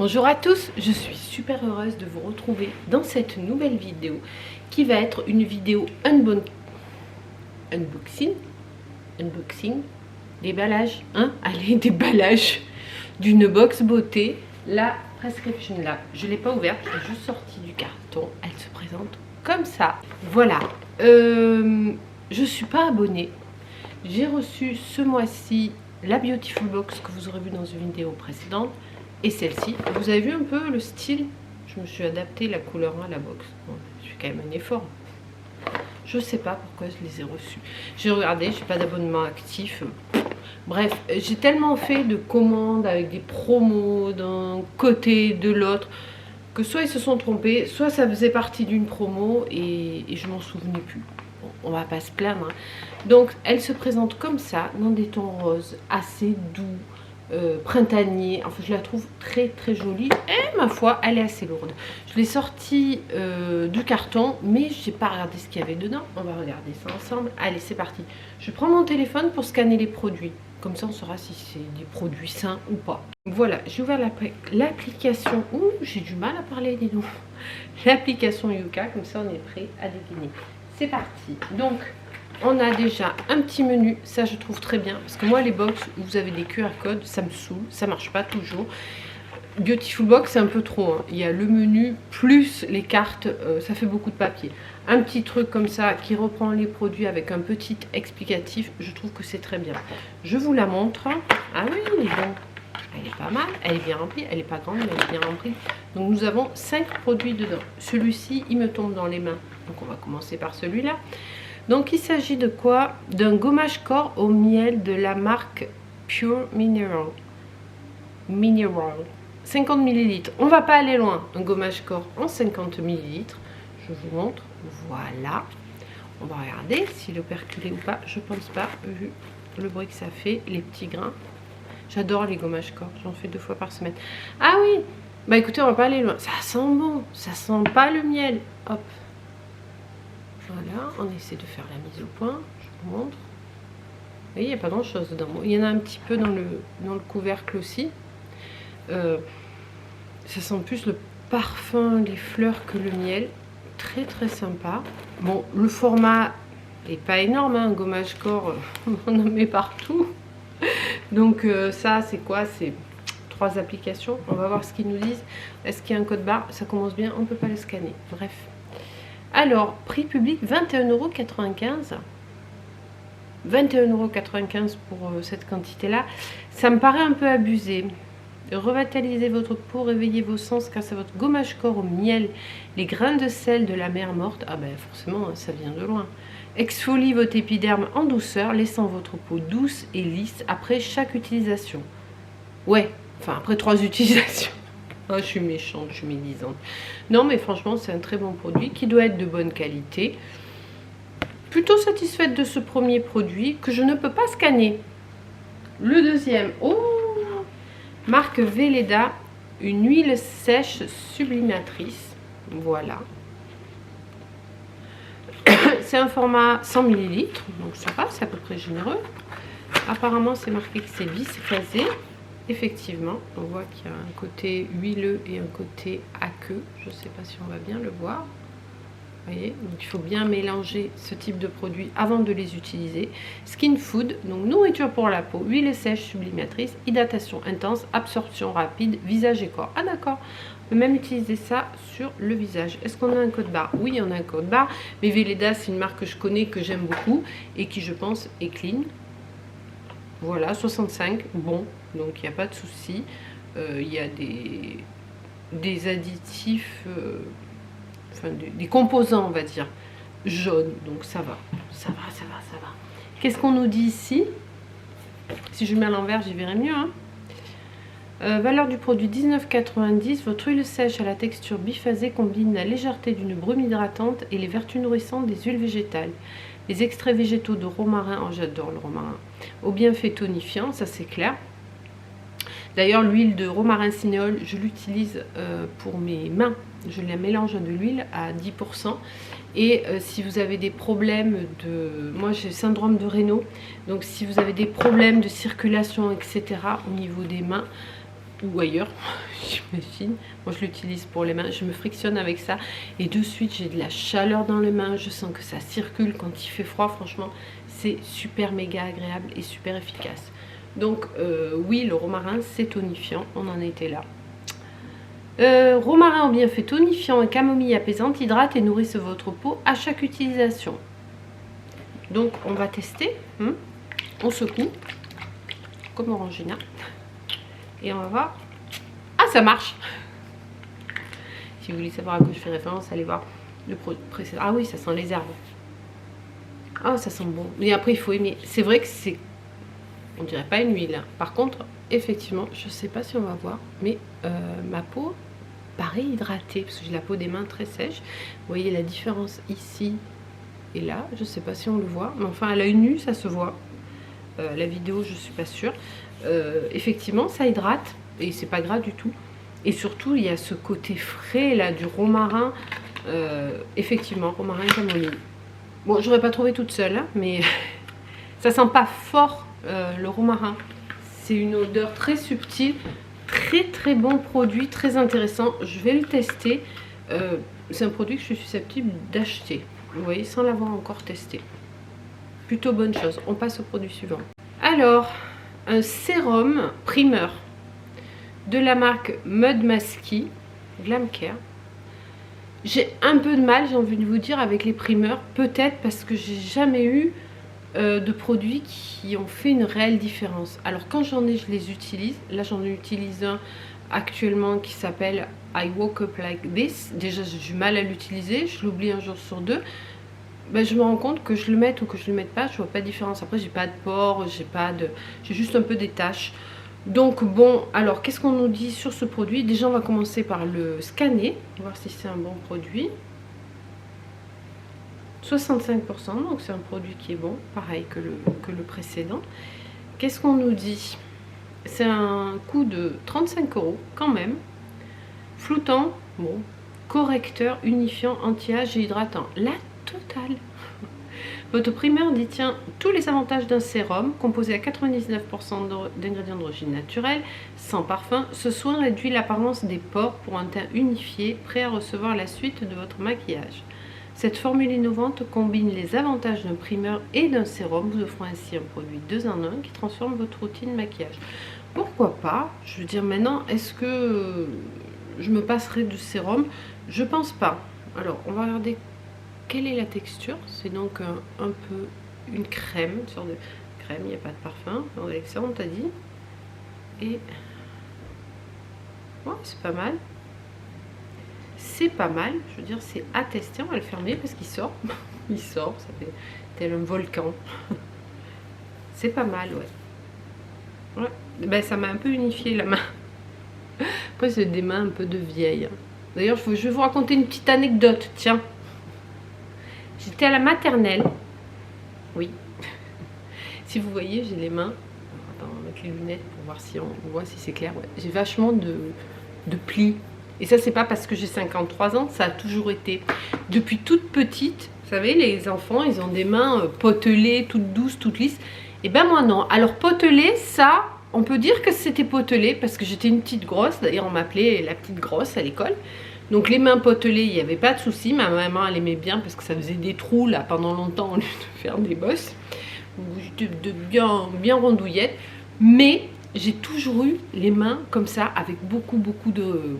Bonjour à tous, je suis super heureuse de vous retrouver dans cette nouvelle vidéo qui va être une vidéo unboxing, déballage, hein, allez, déballage d'une box beauté, la Prescription Lab. Je ne l'ai pas ouverte, je l'ai juste sortie du carton, elle se présente comme ça. Voilà, je ne suis pas abonnée, j'ai reçu ce mois-ci la Beautiful Box que vous aurez vu dans une vidéo précédente. Et celle-ci, vous avez vu un peu le style? Je me suis adapté la couleur à la box. Bon, je fais quand même un effort. Je sais pas pourquoi je les ai reçus. J'ai regardé, j'ai pas d'abonnement actif. Bref, j'ai tellement fait de commandes avec des promos d'un côté, de l'autre, que soit ils se sont trompés, soit ça faisait partie d'une promo et je m'en souvenais plus. Bon, on va pas se plaindre. Hein. Donc, elle se présente comme ça, dans des tons roses, assez doux. Printanier, enfin je la trouve très très jolie et ma foi elle est assez lourde. Je l'ai sortie du carton mais j'ai pas regardé ce qu'il y avait dedans. On va regarder ça ensemble. Allez, c'est parti. Je prends mon téléphone pour scanner les produits, comme ça on saura si c'est des produits sains ou pas. Voilà, j'ai ouvert l'application. Ouh, j'ai du mal à parler, dis donc. L'application Yuka, comme ça on est prêt à dégainer. C'est parti. Donc on a déjà un petit menu, ça je trouve très bien, parce que moi les box où vous avez des QR codes, ça me saoule, ça marche pas toujours. Beautiful Box c'est un peu trop, hein. Il y a le menu plus les cartes, ça fait beaucoup de papier. Un petit truc comme ça qui reprend les produits avec un petit explicatif, je trouve que c'est très bien. Je vous la montre. Ah oui, elle est bon. Elle est pas mal, elle est bien remplie, elle est pas grande mais elle est bien remplie. Donc nous avons 5 produits dedans. Celui-ci il me tombe dans les mains, donc on va commencer par celui-là. Donc il s'agit de quoi? D'un gommage corps au miel de la marque Pure Mineral. 50 ml. On va pas aller loin. Un gommage corps en 50 ml. Je vous montre. Voilà. On va regarder s'il est perculé ou pas. Je pense pas, vu le bruit que ça fait, les petits grains. J'adore les gommages corps. J'en fais 2 fois par semaine. Ah oui. Bah écoutez, on va pas aller loin. Ça sent bon. Ça sent pas le miel. Hop. Voilà, on essaie de faire la mise au point, je vous montre. Vous voyez, il n'y a pas grand chose dedans. Il y en a un petit peu dans le couvercle aussi. Ça sent plus le parfum, les fleurs que le miel. Très très sympa. Bon, le format n'est pas énorme, hein, un gommage corps, on en met partout. Donc ça, c'est quoi? C'est 3 applications. On va voir ce qu'ils nous disent. Est-ce qu'il y a un code barre? Ça commence bien, on ne peut pas le scanner. Bref. Alors, prix public 21,95 €. 21,95 € pour cette quantité-là. Ça me paraît un peu abusé. Revitalisez votre peau, réveillez vos sens grâce à votre gommage corps au miel, les grains de sel de la mer morte. Ah ben forcément, ça vient de loin. Exfolie votre épiderme en douceur, laissant votre peau douce et lisse après chaque utilisation. Ouais, enfin après 3 utilisations. Oh, je suis méchante, je suis médisante. Non, mais franchement, c'est un très bon produit qui doit être de bonne qualité. Plutôt satisfaite de ce premier produit que je ne peux pas scanner. Le deuxième, oh, marque Velleda, une huile sèche sublimatrice. Voilà. C'est un format 100 ml, donc ça va, c'est à peu près généreux. Apparemment, c'est marqué que c'est biphasé. Effectivement, on voit qu'il y a un côté huileux et un côté aqueux. Je ne sais pas si on va bien le voir. Vous voyez, donc il faut bien mélanger ce type de produits avant de les utiliser. Skin Food, donc nourriture pour la peau, huile sèche sublimatrice, hydratation intense, absorption rapide, visage et corps. Ah d'accord, on peut même utiliser ça sur le visage. Est-ce qu'on a un code barre? Oui, on a un code barre, mais Velleda, c'est une marque que je connais, que j'aime beaucoup et qui, je pense, est clean. Voilà, 65, bon, donc il n'y a pas de souci. Il y a des additifs, enfin des composants, on va dire, jaunes, donc ça va, ça va, ça va, ça va. Qu'est-ce qu'on nous dit ici? Si je mets à l'envers, j'y verrai mieux. Hein. Valeur du produit 19,90 €. Votre huile sèche à la texture biphasée combine la légèreté d'une brume hydratante et les vertus nourrissantes des huiles végétales. Les extraits végétaux de romarin, oh j'adore le romarin, au bienfait tonifiant, ça c'est clair. D'ailleurs l'huile de romarin cinéole, je l'utilise pour mes mains. Je la mélange de l'huile à 10%. Et si vous avez des problèmes de... Moi j'ai le syndrome de Raynaud. Donc si vous avez des problèmes de circulation, etc. au niveau des mains, ou ailleurs, j'imagine. Moi je l'utilise pour les mains, je me frictionne avec ça et de suite j'ai de la chaleur dans les mains, je sens que ça circule quand il fait froid, franchement c'est super méga agréable et super efficace. Donc oui, le romarin c'est tonifiant, on en était là. Romarin en bienfait tonifiant et camomille apaisante hydrate et nourrissent votre peau à chaque utilisation. Donc on va tester, on secoue comme Orangina et on va voir. Ah, ça marche. Si vous voulez savoir à quoi je fais référence, allez voir le précédent. Ah oui, ça sent les herbes. Ah, ça sent bon. Mais après il faut aimer. C'est vrai que c'est, on dirait pas une huile. Par contre, effectivement, je sais pas si on va voir, mais ma peau paraît hydratée parce que j'ai la peau des mains très sèche. Vous voyez la différence ici et là. Je sais pas si on le voit, mais enfin à l'œil nu ça se voit. La vidéo, je suis pas sûre. Effectivement, ça hydrate et c'est pas gras du tout. Et surtout, il y a ce côté frais là du romarin. Effectivement, romarin et camomille. Bon, j'aurais pas trouvé toute seule, hein, mais ça sent pas fort le romarin. C'est une odeur très subtile, très très bon produit, très intéressant. Je vais le tester. C'est un produit que je suis susceptible d'acheter. Vous voyez, sans l'avoir encore testé. Plutôt bonne chose. On passe au produit suivant. Alors, un sérum primeur de la marque Mud Masky Glam Care. J'ai un peu de mal, j'ai envie de vous dire, avec les primeurs, peut-être parce que j'ai jamais eu de produits qui ont fait une réelle différence. Alors quand j'en ai, je les utilise. Là j'en utilise un actuellement qui s'appelle I Woke Up Like This. Déjà j'ai du mal à l'utiliser, je l'oublie un jour sur deux. Ben, je me rends compte que je le mette ou que je le mette pas, je vois pas de différence. Après j'ai pas de pores, j'ai juste un peu des taches. Donc bon, alors qu'est-ce qu'on nous dit sur ce produit? Déjà on va commencer par le scanner, voir si c'est un bon produit. 65%, donc c'est un produit qui est bon, pareil que le précédent. Qu'est-ce qu'on nous dit? C'est un coût de 35 € quand même. Floutant, bon, correcteur, unifiant, anti-âge et hydratant. La totale. Votre primeur détient tous les avantages d'un sérum composé à 99% d'ingrédients d'origine naturelle, sans parfum. Ce soin réduit l'apparence des pores pour un teint unifié, prêt à recevoir la suite de votre maquillage. Cette formule innovante combine les avantages d'un primeur et d'un sérum, vous offrant ainsi un produit 2 en 1 qui transforme votre routine maquillage. Pourquoi pas? Je veux dire maintenant, est-ce que je me passerai du sérum? Je pense pas. Alors, on va regarder quelle est la texture. C'est donc un peu une crème, une sorte de crème, il n'y a pas de parfum. Avec ça, on t'a dit. Et ouais, c'est pas mal. C'est pas mal, je veux dire, c'est à tester. On va le fermer parce qu'il sort. Il sort, ça fait tel un volcan. C'est pas mal, ouais. Ouais, ben ça m'a un peu unifié la main. Après, c'est des mains un peu de vieille. D'ailleurs, je vais vous raconter une petite anecdote, tiens. J'étais à la maternelle. Oui. Si vous voyez, j'ai les mains. Attends, on va mettre les lunettes pour voir si on voit si c'est clair. Ouais. J'ai vachement de plis. Et ça, c'est pas parce que j'ai 53 ans, ça a toujours été. Depuis toute petite, vous savez, les enfants, ils ont des mains potelées, toutes douces, toutes lisses. Et ben moi non. Alors potelées, ça, on peut dire que c'était potelé parce que j'étais une petite grosse. D'ailleurs, on m'appelait la petite grosse à l'école. Donc les mains potelées, il n'y avait pas de souci. Ma maman, elle aimait bien parce que ça faisait des trous là pendant longtemps au lieu de faire des bosses. De bien rondouillettes. Mais j'ai toujours eu les mains comme ça avec beaucoup de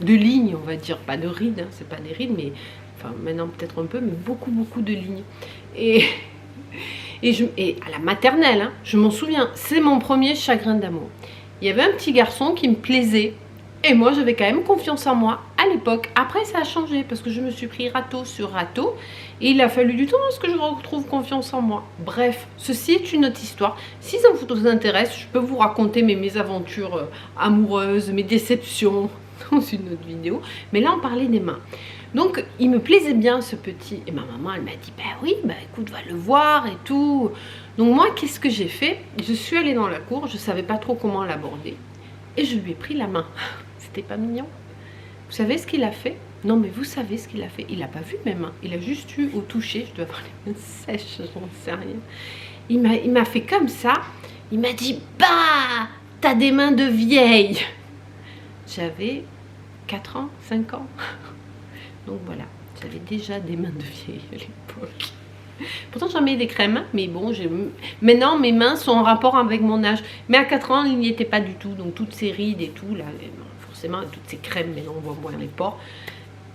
lignes, on va dire. Pas de rides, hein, c'est pas des rides, mais enfin maintenant peut-être un peu, mais beaucoup de lignes. Et à la maternelle, hein, je m'en souviens, c'est mon premier chagrin d'amour. Il y avait un petit garçon qui me plaisait. Et moi, j'avais quand même confiance en moi à l'époque. Après, ça a changé parce que je me suis pris râteau sur râteau. Et il a fallu du temps à ce que je retrouve confiance en moi. Bref, ceci est une autre histoire. Si ça vous intéresse, je peux vous raconter mes mésaventures amoureuses, mes déceptions dans une autre vidéo. Mais là, on parlait des mains. Donc, il me plaisait bien ce petit. Et ma maman, elle m'a dit, bah oui, bah écoute, va le voir et tout. Donc moi, qu'est-ce que j'ai fait? Je suis allée dans la cour, je ne savais pas trop comment l'aborder. Et je lui ai pris la main. C'était pas mignon? Vous savez ce qu'il a fait? Non, mais vous savez ce qu'il a fait? Il n'a pas vu mes mains. Il a juste eu au toucher. Je dois avoir les mains sèches, j'en sais rien. Il m'a fait comme ça. Il m'a dit, bah, t'as des mains de vieille. j'avais 4 ans, 5 ans. Donc voilà, j'avais déjà des mains de vieille à l'époque. Pourtant j'en mets des crèmes, mais bon, maintenant mes mains sont en rapport avec mon âge. Mais à 4 ans, il n'y était pas du tout. Donc toutes ces rides et tout, là, forcément, toutes ces crèmes, mais non, on voit moins les pores.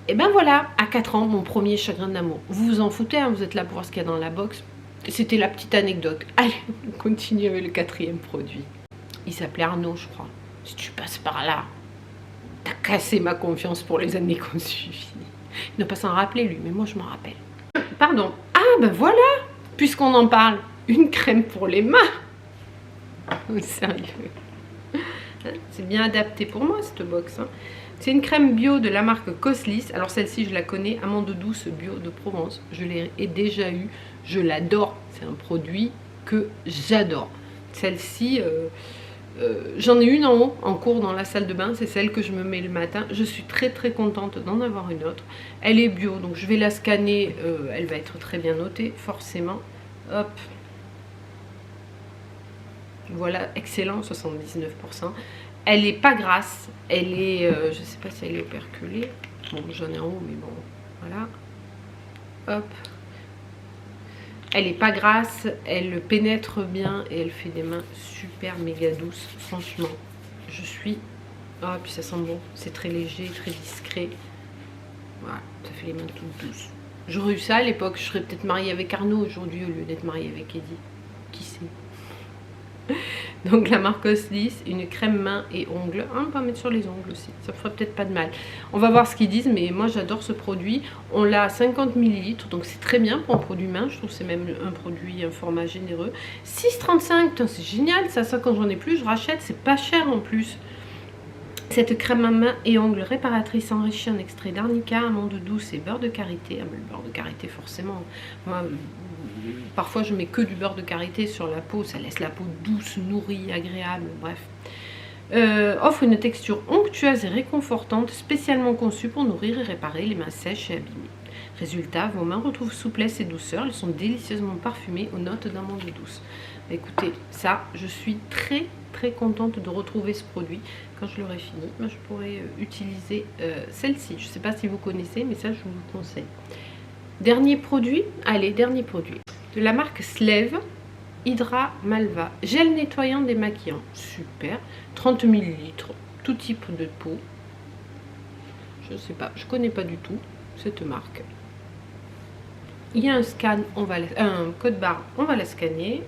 Et ben voilà, à 4 ans, mon premier chagrin d'amour. Vous vous en foutez, hein, vous êtes là pour voir ce qu'il y a dans la box. C'était la petite anecdote. Allez, on continue avec le 4e produit. Il s'appelait Arnaud, je crois. Si tu passes par là, t'as cassé ma confiance pour les années qu'on suivit. Il ne pas s'en rappeler lui, mais moi je m'en rappelle. Pardon. Ah ben voilà, puisqu'on en parle, une crème pour les mains. Sérieux. C'est bien adapté pour moi cette box. Hein. C'est une crème bio de la marque Coslis. Alors celle-ci je la connais, amande douce bio de Provence. Je l'ai déjà eue, je l'adore. C'est un produit que j'adore. Celle-ci, j'en ai une en haut, en cours dans la salle de bain. C'est celle que je me mets le matin. Je suis très contente d'en avoir une autre. Elle est bio, donc je vais la scanner. Elle va être très bien notée, forcément. Hop. Voilà, excellent, 79%. Elle n'est pas grasse. Elle est, je ne sais pas si elle est operculée. Bon, j'en ai en haut, mais bon, voilà. Hop. Elle n'est pas grasse, elle pénètre bien et elle fait des mains super méga douces. Franchement, je suis... Ah, puis ça sent bon. C'est très léger, très discret. Voilà, ça fait les mains toutes douces. J'aurais eu ça à l'époque, je serais peut-être mariée avec Arnaud aujourd'hui au lieu d'être mariée avec Eddie. Qui sait? Donc la marque Coslis, une crème main et ongles. Ah, on peut en mettre sur les ongles aussi, ça ferait peut-être pas de mal. On va voir ce qu'ils disent, mais moi j'adore ce produit. On l'a à 50 ml, donc c'est très bien pour un produit main. Je trouve que c'est même un produit, un format généreux. 6,35, c'est génial ça quand j'en ai plus, je rachète, c'est pas cher en plus. Cette crème à main et ongles réparatrice enrichie en extrait d'arnica, amande douce et beurre de karité. Ah, mais le beurre de karité forcément. Moi, parfois je mets que du beurre de karité sur la peau, ça laisse la peau douce, nourrie, agréable, bref. Offre une texture onctueuse et réconfortante, spécialement conçue pour nourrir et réparer les mains sèches et abîmées. Résultat, vos mains retrouvent souplesse et douceur, elles sont délicieusement parfumées aux notes d'amande douce. Écoutez, ça, je suis très contente de retrouver ce produit. Quand je l'aurai fini, moi, je pourrais utiliser celle-ci. Je ne sais pas si vous connaissez, mais ça, je vous le conseille. Dernier produit, allez, dernier produit. De la marque Slave, Hydra Malva. Gel nettoyant démaquillant. Super. 30 ml, tout type de peau. Je ne sais pas, je ne connais pas du tout cette marque. Il y a un scan, un code barre, on va la scanner.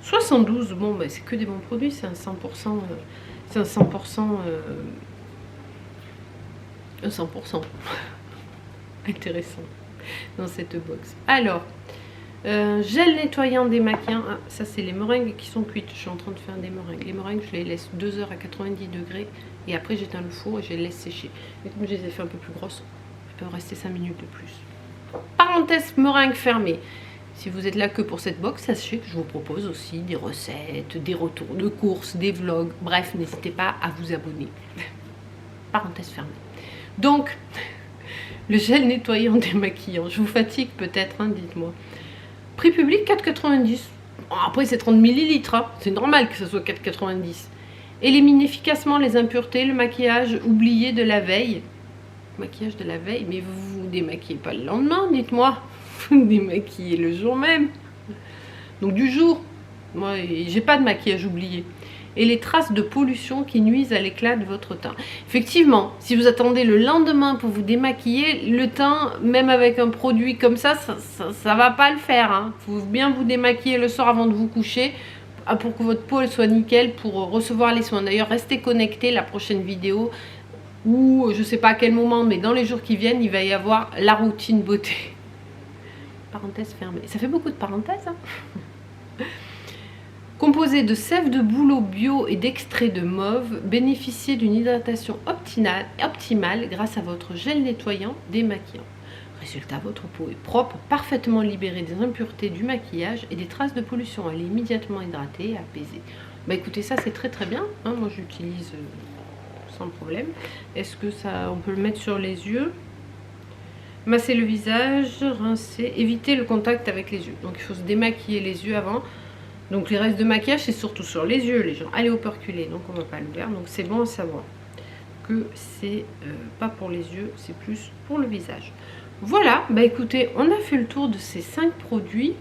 72, bon, bah, c'est que des bons produits, c'est un 100%. C'est un 100%. Un 100%. Intéressant dans cette box. Alors, gel nettoyant démaquillant. Ah, ça, c'est les meringues qui sont cuites. Je suis en train de faire des meringues. Les meringues, je les laisse 2 heures à 90 degrés. Et après, j'éteins le four et je les laisse sécher. Et comme je les ai fait un peu plus grosses, je peux en rester 5 minutes de plus. Parenthèse meringue fermée. Si vous êtes là que pour cette box, sachez que je vous propose aussi des recettes, des retours de courses, des vlogs. Bref, n'hésitez pas à vous abonner. Parenthèse fermée. Donc, le gel nettoyant démaquillant. Je vous fatigue peut-être, hein, dites-moi. Prix public 4,90. Bon, après, c'est 30 ml. Hein. C'est normal que ce soit 4,90. Élimine efficacement les impuretés, le maquillage oublié de la veille. Maquillage de la veille, mais vous vous démaquillez pas le lendemain, dites-moi. Vous démaquillez le jour même. Donc du jour. Moi, j'ai pas de maquillage oublié. Et les traces de pollution qui nuisent à l'éclat de votre teint. Effectivement, si vous attendez le lendemain pour vous démaquiller, le teint, même avec un produit comme ça va pas le faire. Hein. Faut bien vous démaquiller le soir avant de vous coucher pour que votre peau elle soit nickel pour recevoir les soins. D'ailleurs, restez connectés, la prochaine vidéo ou je sais pas à quel moment, mais dans les jours qui viennent, il va y avoir la routine beauté. Parenthèse fermée. Ça fait beaucoup de parenthèses. Hein. Composé de sève de bouleau bio et d'extrait de mauve, bénéficiez d'une hydratation optimale grâce à votre gel nettoyant démaquillant. Résultat, votre peau est propre, parfaitement libérée des impuretés du maquillage et des traces de pollution. Elle est immédiatement hydratée et apaisée. Bah écoutez, ça c'est très bien. Hein. Moi j'utilise sans problème. Est-ce que ça, on peut le mettre sur les yeux? Masser le visage, rincer, éviter le contact avec les yeux. Donc il faut se démaquiller les yeux avant. Donc les restes de maquillage c'est surtout sur les yeux les gens. Elle est operculée donc on va pas le faire. Donc c'est bon à savoir. que c'est pas pour les yeux, c'est plus pour le visage. Voilà, bah écoutez, on a fait le tour de ces 5 produits.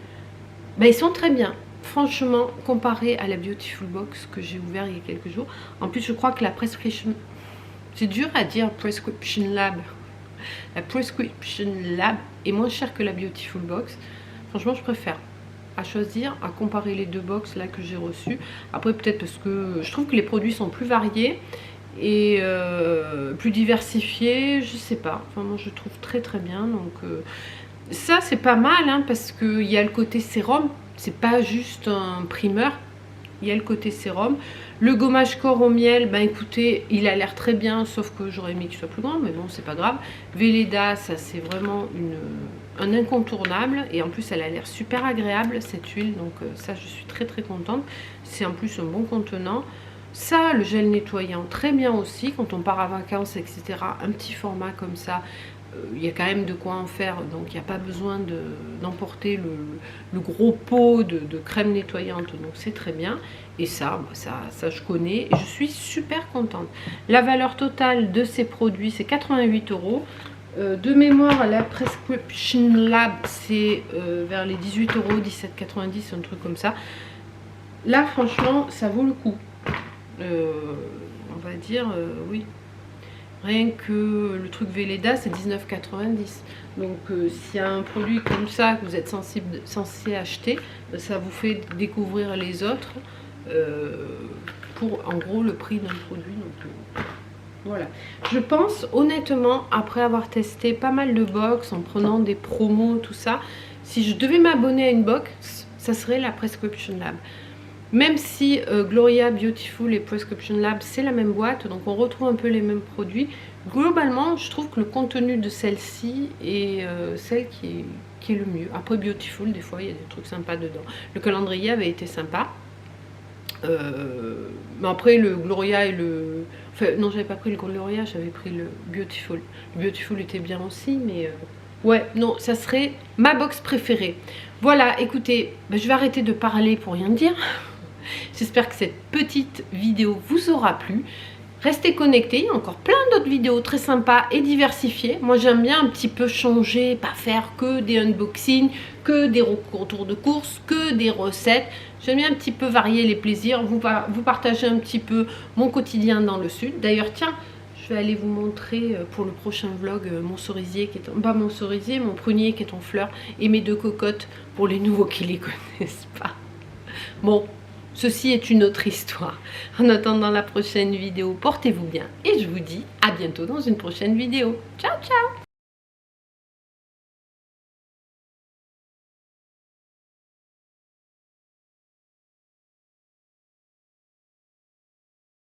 Bah ils sont très bien. Franchement, comparé à la Beautiful Box que j'ai ouvert il y a quelques jours. En plus, je crois que la Prescription... C'est dur à dire, Prescription Lab. La Prescription Lab est moins chère que la Beautiful Box. Franchement, je préfère. À choisir, à comparer les deux box là que j'ai reçues. Après, peut-être parce que je trouve que les produits sont plus variés et plus diversifiés. Je sais pas. Enfin, moi, je trouve très très bien. Donc, ça, c'est pas mal hein, parce qu'il y a le côté sérum. C'est pas juste un primeur, il y a le côté sérum. Le gommage corps au miel, ben écoutez, il a l'air très bien, sauf que j'aurais aimé qu'il soit plus grand, mais bon, c'est pas grave. Velleda, ça c'est vraiment un incontournable, et en plus elle a l'air super agréable cette huile, donc ça je suis très très contente. C'est en plus un bon contenant. Ça, le gel nettoyant, très bien aussi, quand on part à vacances, etc. Un petit format comme ça. Il y a quand même de quoi en faire, donc il n'y a pas besoin d'emporter le gros pot de crème nettoyante, donc c'est très bien. Et ça je connais et je suis super contente. La valeur totale de ces produits, c'est 88 €. De mémoire, la Prescription Lab, c'est vers les 18 €, 17,90 €, un truc comme ça. Là, franchement, ça vaut le coup. On va dire, oui. Rien que le truc Velleda, c'est 19,90 €. Donc s'il y a un produit comme ça que vous êtes censé acheter, ça vous fait découvrir les autres pour en gros le prix d'un produit. Donc voilà. Je pense honnêtement, après avoir testé pas mal de box, en prenant des promos, tout ça, si je devais m'abonner à une box, ça serait la Prescription Lab. Même si Gloria Beautiful et Prescription Lab c'est la même boîte, donc on retrouve un peu les mêmes produits, globalement je trouve que le contenu de celle-ci est celle qui est le mieux. Après Beautiful, des fois il y a des trucs sympas dedans. Le calendrier avait été sympa, mais après le Gloria et le... Enfin non, j'avais pas pris le Gloria, j'avais pris le Beautiful. Le Beautiful était bien aussi, mais... Ouais, non, ça serait ma box préférée. Voilà, écoutez, ben, je vais arrêter de parler pour rien dire. J'espère que cette petite vidéo vous aura plu. Restez connectés, il y a encore plein d'autres vidéos très sympas et diversifiées. Moi j'aime bien un petit peu changer, pas faire que des unboxings, que des retours de course, que des recettes. J'aime bien un petit peu varier les plaisirs, vous partager un petit peu mon quotidien dans le sud. D'ailleurs tiens, je vais aller vous montrer pour le prochain vlog mon cerisier qui est en... Pas mon cerisier, mon prunier qui est en fleurs et mes 2 cocottes pour les nouveaux qui les connaissent pas. Bon, ceci est une autre histoire. En attendant la prochaine vidéo, portez-vous bien et je vous dis à bientôt dans une prochaine vidéo. Ciao, ciao!